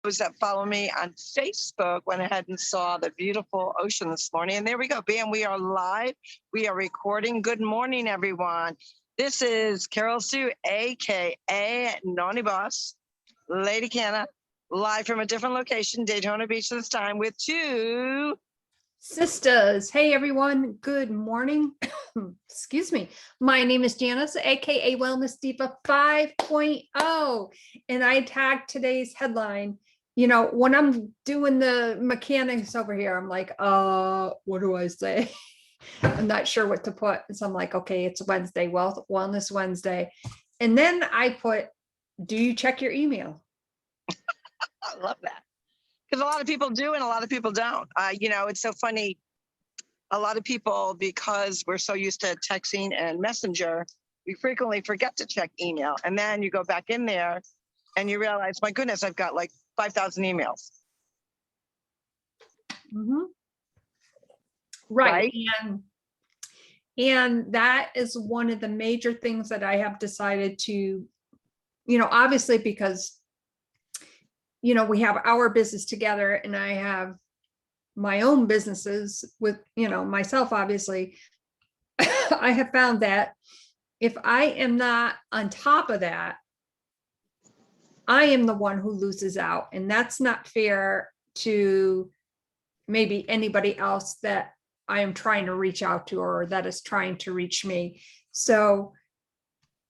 those that follow me on Facebook went ahead and saw the beautiful ocean this morning. And there we go. Bam, we are live. We are recording. Good morning, everyone. This is Carol Sue, a.k.a. Noni Boss, Lady Canna, live from a different location, Daytona Beach this time with two Sistas. Hey everyone, good morning. Excuse me. My name is Janice, aka Wellness Diva 5.0, and I tagged today's headline. You know, when I'm doing the mechanics over here, I'm like, what do I say? I'm not sure what to put. So I'm like, okay, it's Wednesday, Wellness Wednesday. And then I put, do you check your email? I love that. Because a lot of people do and a lot of people don't. You know, it's so funny. A lot of people, because we're so used to texting and messenger, we frequently forget to check email. And then you go back in there and you realize, my goodness, I've got like 5,000 emails. Mm-hmm. Right. And that is one of the major things that I have decided to, you know, obviously because you know, we have our business together and I have my own businesses with, you know, myself, obviously. I have found that if I am not on top of that, I am the one who loses out. And that's not fair to maybe anybody else that I am trying to reach out to or that is trying to reach me. So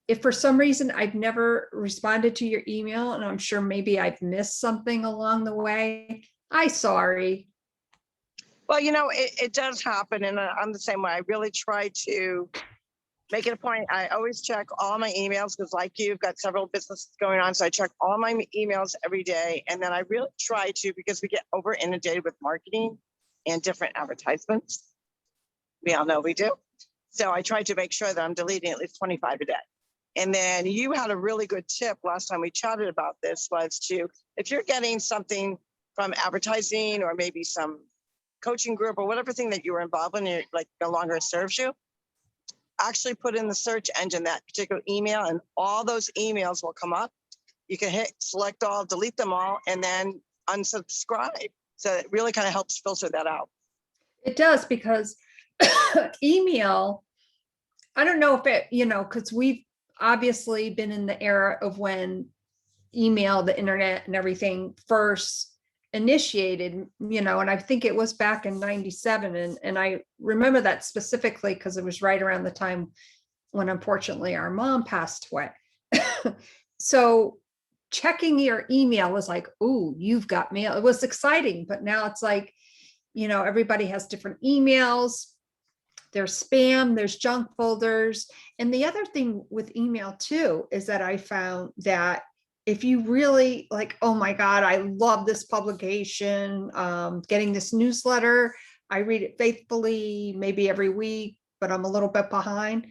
if for some reason I've never responded to your email, and I'm sure maybe I've missed something along the way, I'm sorry. Well, you know, it does happen. And I'm the same way. I really try to make it a point. I always check all my emails because like you've got several businesses going on. So I check all my emails every day. And then I really try to, because we get over inundated with marketing and different advertisements. We all know we do. So I try to make sure that I'm deleting at least 25 a day. And then you had a really good tip last time we chatted about this was to, if you're getting something from advertising or maybe some coaching group or whatever thing that you were involved in, it like no longer serves you, actually put in the search engine that particular email and all those emails will come up. You can hit select all, delete them all, and then unsubscribe. So it really kind of helps filter that out. It does because email, I don't know if it, you know, because we've obviously been in the era of when email, the internet and everything first initiated, you know, and I think it was back in 97. And I remember that specifically because it was right around the time when unfortunately our mom passed away. So checking your email was like, oh, you've got mail. It was exciting, but now it's like, you know, everybody has different emails. There's spam, there's junk folders. And the other thing with email too, is that I found that if you really like, oh my God, I love this publication, getting this newsletter, I read it faithfully, maybe every week, but I'm a little bit behind.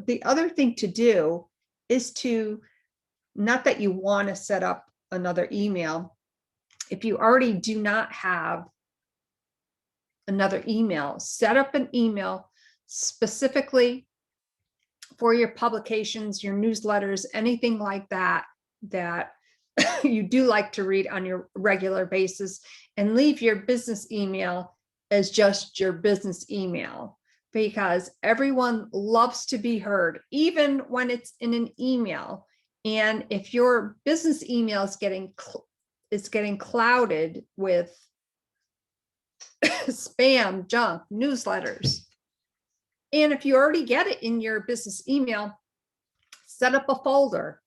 The other thing to do is to, not that you want to set up another email, if you already do not have another email, set up an email specifically for your publications, your newsletters, anything like that, that you do like to read on your regular basis, and leave your business email as just your business email, because everyone loves to be heard, even when it's in an email. And if your business email is getting clouded with spam, junk, newsletters. And if you already get it in your business email, set up a folder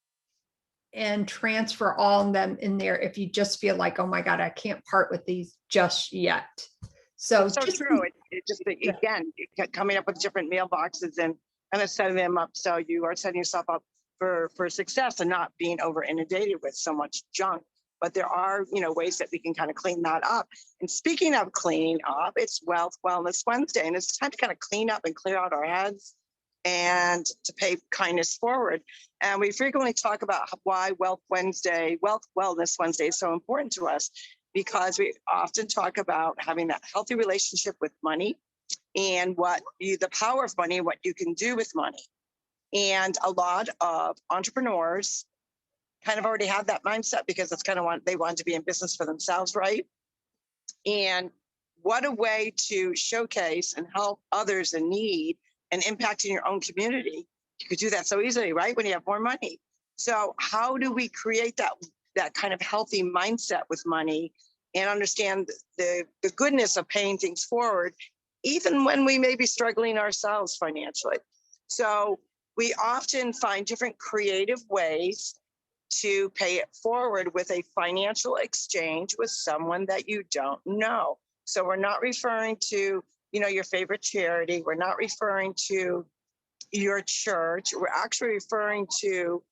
and transfer all of them in there if you just feel like, oh my God, I can't part with these just yet. So true. It just, again, coming up with different mailboxes and kind of setting them up so you are setting yourself up for success and not being over inundated with so much junk. But there are, you know, ways that we can kind of clean that up. And speaking of cleaning up, it's Wellness Wednesday, and it's time to kind of clean up and clear out our heads and to pay kindness forward. And we frequently talk about why Wellness Wednesday is so important to us, because we often talk about having that healthy relationship with money and the power of money, what you can do with money. And a lot of entrepreneurs kind of already have that mindset because that's kind of what they want to be in business for themselves, right? And what a way to showcase and help others in need and impact in your own community. You could do that so easily, right? When you have more money. So how do we create that kind of healthy mindset with money and understand the goodness of paying things forward, even when we may be struggling ourselves financially? So we often find different creative ways to pay it forward with a financial exchange with someone that you don't know. So we're not referring to, your favorite charity. We're not referring to your church. We're actually referring to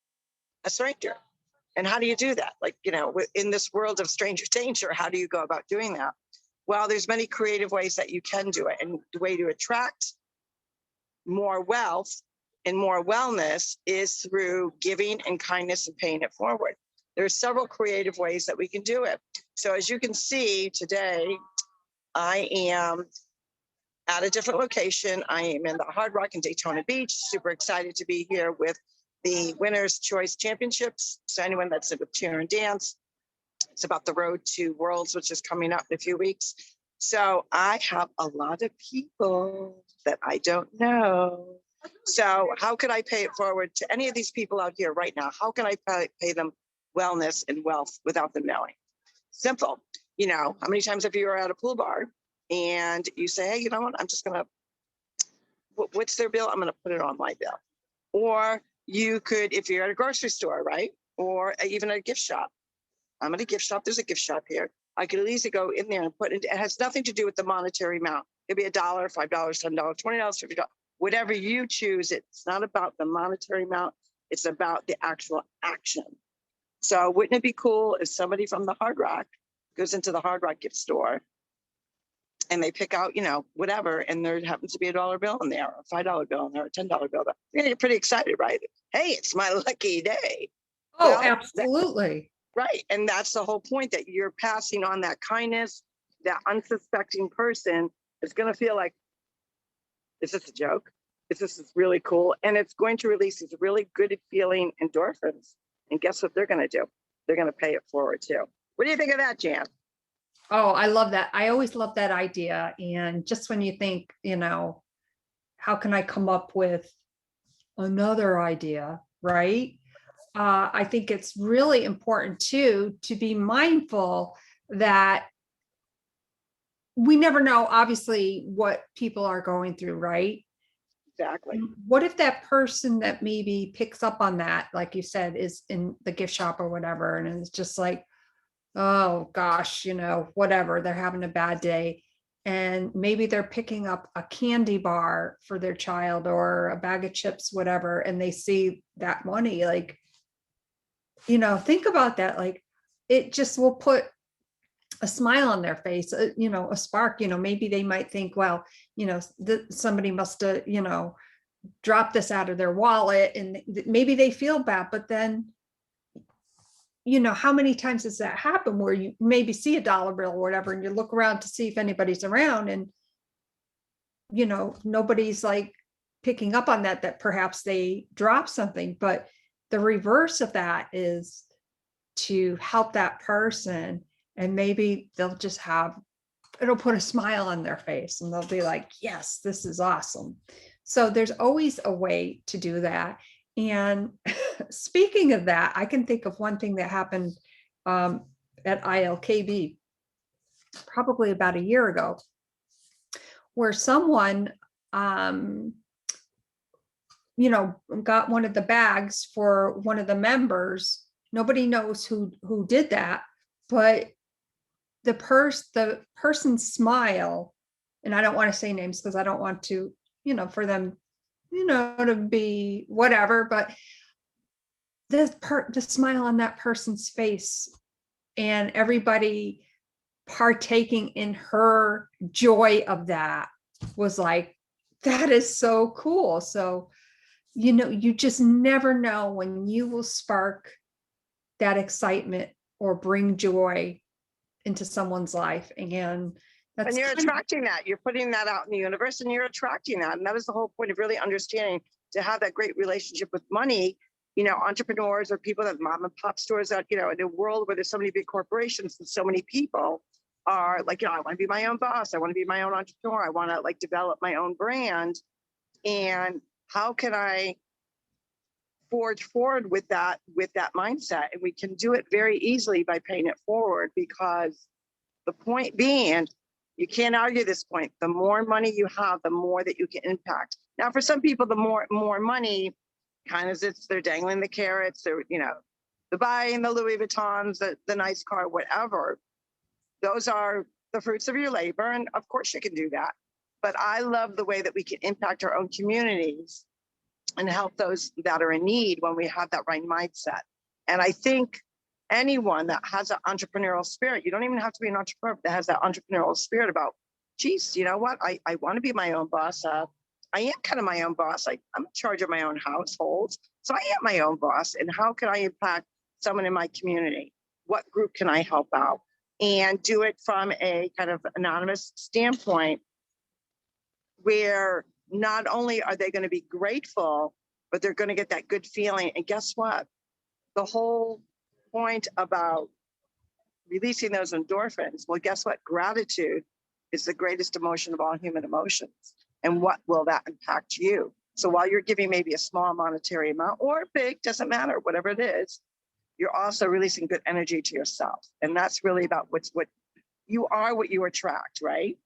a stranger. And how do you do that? Like, in this world of stranger danger, how do you go about doing that? Well, there's many creative ways that you can do it. And the way to attract more wealth and more wellness is through giving and kindness and paying it forward. There are several creative ways that we can do it. So as you can see today, I am at a different location. I am in the Hard Rock in Daytona Beach. Super excited to be here with the Winners Choice Championships. So anyone that's with cheer and dance, it's about the Road to Worlds, which is coming up in a few weeks. So I have a lot of people that I don't know. So how could I pay it forward to any of these people out here right now? How can I pay them wellness and wealth without them knowing? Simple. How many times have you were at a pool bar and you say, hey, you know what? I'm just going to, what's their bill? I'm going to put it on my bill. Or you could, if you're at a grocery store, right? Or even a gift shop. I'm at a gift shop. There's a gift shop here. I could easily go in there and put it. It has nothing to do with the monetary amount. It'd be $1, $5, $10, $20, $50, whatever you choose. It's not about the monetary amount. It's about the actual action. So wouldn't it be cool if somebody from the Hard Rock goes into the Hard Rock gift store and they pick out, whatever, and there happens to be $1 bill in there, or a $5 bill in there, or a $10 bill. You're gonna get pretty excited, right? Hey, it's my lucky day. Oh, absolutely. Right. And that's the whole point, that you're passing on that kindness. That unsuspecting person is going to feel like, is this a joke? This is really cool. And it's going to release these really good feeling endorphins. And guess what they're going to do? They're going to pay it forward too. What do you think of that, Jan? Oh, I love that. I always love that idea. And just when you think, how can I come up with another idea, right? I think it's really important too, to be mindful that we never know, obviously, what people are going through, right? Exactly. What if that person that maybe picks up on that, like you said, is in the gift shop or whatever, and it's just like, oh gosh, whatever, they're having a bad day. And maybe they're picking up a candy bar for their child or a bag of chips, whatever, and they see that money, like, think about that. Like, it just will put a smile on their face, a spark. Maybe they might think, well, somebody must have, dropped this out of their wallet, and maybe they feel bad. But then, how many times does that happen where you maybe see $1 bill or whatever, and you look around to see if anybody's around, and nobody's like picking up on that perhaps they dropped something. But the reverse of that is to help that person, and maybe they'll just it'll put a smile on their face, and they'll be like, yes, this is awesome. So there's always a way to do that. And speaking of that, I can think of one thing that happened at ILKB probably about a year ago, where someone got one of the bags for one of the members. Nobody knows who did that, but the person's smile, and I don't want to say names because I don't want to, for them, to be whatever, but the smile on that person's face and everybody partaking in her joy of that was like, that is so cool. So, you just never know when you will spark that excitement or bring joy into someone's life. And you're attracting that. You're putting that out in the universe, and you're attracting that. And that is the whole point of really understanding, to have that great relationship with money, entrepreneurs or people that mom and pop stores out, in a world where there's so many big corporations and so many people are like, I want to be my own boss. I want to be my own entrepreneur. I want to like develop my own brand. And how can I forge forward with that mindset? And we can do it very easily by paying it forward, because the point being, you can't argue this point. The more money you have, the more that you can impact. Now, for some people, the more money kind of they're dangling the carrots, they're, the buying the Louis Vuittons, the nice car, whatever. Those are the fruits of your labor. And of course you can do that. But I love the way that we can impact our own communities and help those that are in need when we have that right mindset. And I think anyone that has an entrepreneurial spirit, you don't even have to be an entrepreneur, that has that entrepreneurial spirit about, geez, you know what? I want to be my own boss. I am kind of my own boss. I'm in charge of my own household. So I am my own boss. And how can I impact someone in my community? What group can I help out? And do it from a kind of anonymous standpoint, where not only are they going to be grateful, but they're going to get that good feeling. And guess what? The whole point about releasing those endorphins, well, guess what? Gratitude is the greatest emotion of all human emotions. And what will that impact you? So while you're giving maybe a small monetary amount or big, doesn't matter, whatever it is, you're also releasing good energy to yourself. And that's really about what you are, what you attract, right?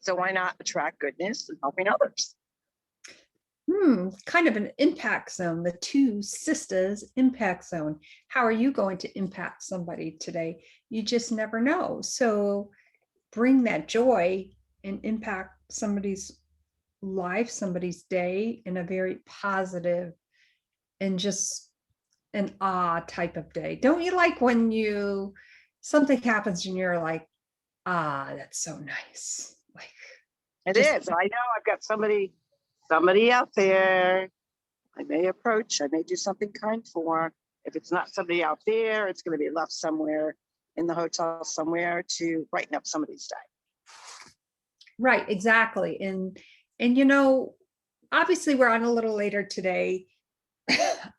So why not attract goodness and helping others? Kind of an impact zone, the TwoSistas impact zone. How are you going to impact somebody today? You just never know. So bring that joy and impact somebody's life, somebody's day in a very positive and just an type of day. Don't you like when something happens and you're like, that's so nice. Like it is. I know I've got somebody out there I may approach, I may do something kind for. If it's not somebody out there, it's going to be left somewhere in the hotel somewhere to brighten up somebody's day. Right, exactly. And obviously we're on a little later today.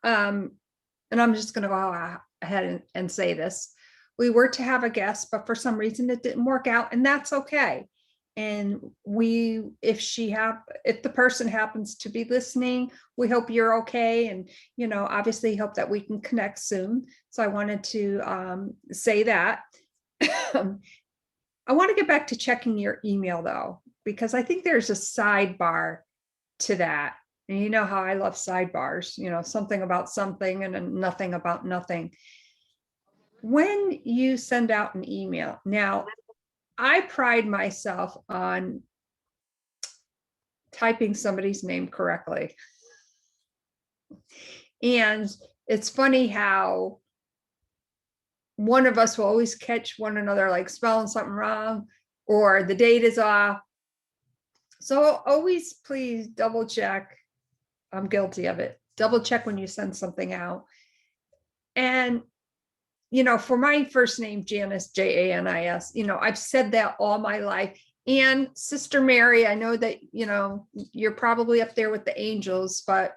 And I'm just going to go ahead and say this. We were to have a guest, but for some reason it didn't work out, and that's okay. And if the person happens to be listening, we hope you're okay. And, obviously hope that we can connect soon. So I wanted to say that. I want to get back to checking your email though, because I think there's a sidebar to that. And you know how I love sidebars, something about something and then nothing about nothing. When you send out an email, now I pride myself on typing somebody's name correctly. And it's funny how one of us will always catch one another like spelling something wrong or the date is off. So always please double check. I'm guilty of it. Double check when you send something out. And, for my first name, Janice, Janis, I've said that all my life. And Sister Mary, I know that, you're probably up there with the angels, but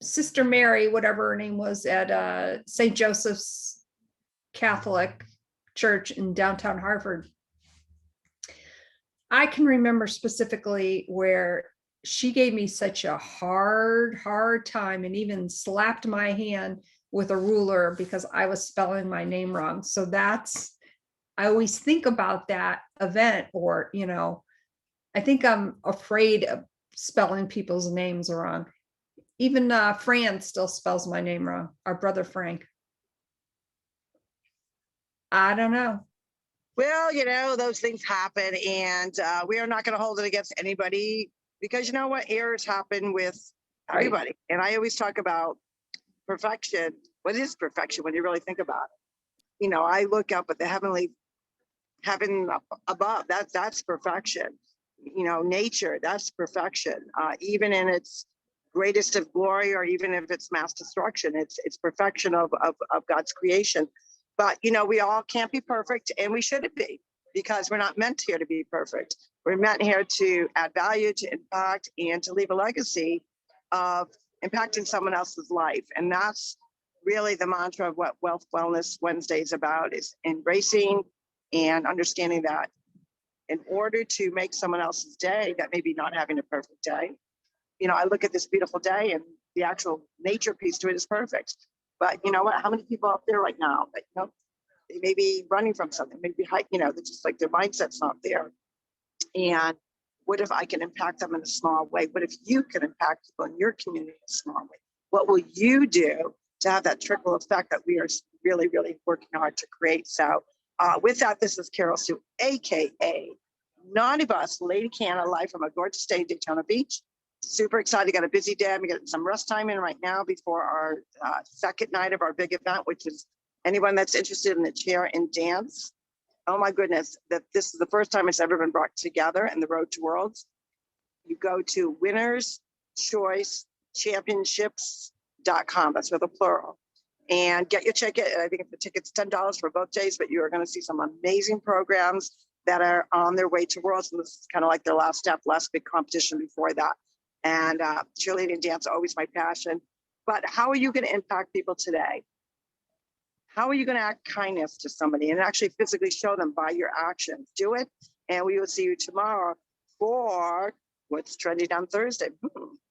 Sister Mary, whatever her name was, at St. Joseph's Catholic Church in downtown Hartford, I can remember specifically where she gave me such a hard time and even slapped my hand with a ruler because I was spelling my name wrong. So I always think about that event, or, I think I'm afraid of spelling people's names wrong. Even Fran still spells my name wrong, our brother Frank. I don't know. Well, those things happen, and we are not going to hold it against anybody, because you know what? Errors happen with everybody. Right. And I always talk about perfection. What is perfection when you really think about it? I look up at the heaven above. That's perfection. Nature, that's perfection. Even in its greatest of glory, or even if it's mass destruction, it's perfection of God's creation. But, we all can't be perfect, and we shouldn't be, because we're not meant here to be perfect. We're meant here to add value, to impact, and to leave a legacy of impacting someone else's life. And that's really the mantra of what Wealth Wellness Wednesday is about, is embracing and understanding that in order to make someone else's day that maybe not having a perfect day, you know, I look at this beautiful day and the actual nature piece to it is perfect. But you know what, how many people out there right now that, you know, they may be running from something, maybe, you know, they're just like their mindset's not there. And what if I can impact them in a small way? What if you can impact people in your community in a small way? What will you do to have that trickle effect that we are really, really working hard to create? So with that, this is Carol Sue, AKA Naughty Boss Lady Canna, live from a gorgeous day in Daytona Beach. Super excited, got a busy day. I'm getting some rest time in right now before our second night of our big event, which is anyone that's interested in the chair and dance. Oh my goodness, that this is the first time it's ever been brought together in the Road to Worlds. You go to winnerschoicechampionships.com, that's with a plural, and get your ticket. I think the ticket's $10 for both days, but you are going to see some amazing programs that are on their way to Worlds. And this is kind of like their last step, last big competition before that. And cheerleading and dance are always my passion. But how are you going to impact people today? How are you going to act kindness to somebody and actually physically show them by your actions? Do it. And we will see you tomorrow for what's trending on Thursday.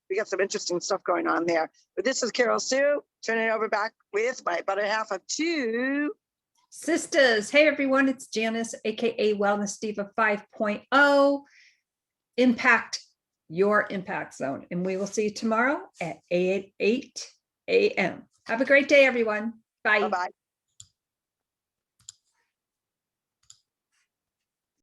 We got some interesting stuff going on there. But this is Carol Sue, turning it over back with my better half of Two Sisters. Hey, everyone. It's Janice, AKA Wellness Diva 5.0. Impact your impact zone. And we will see you tomorrow at 8 a.m. Have a great day, everyone. Bye. Bye-bye.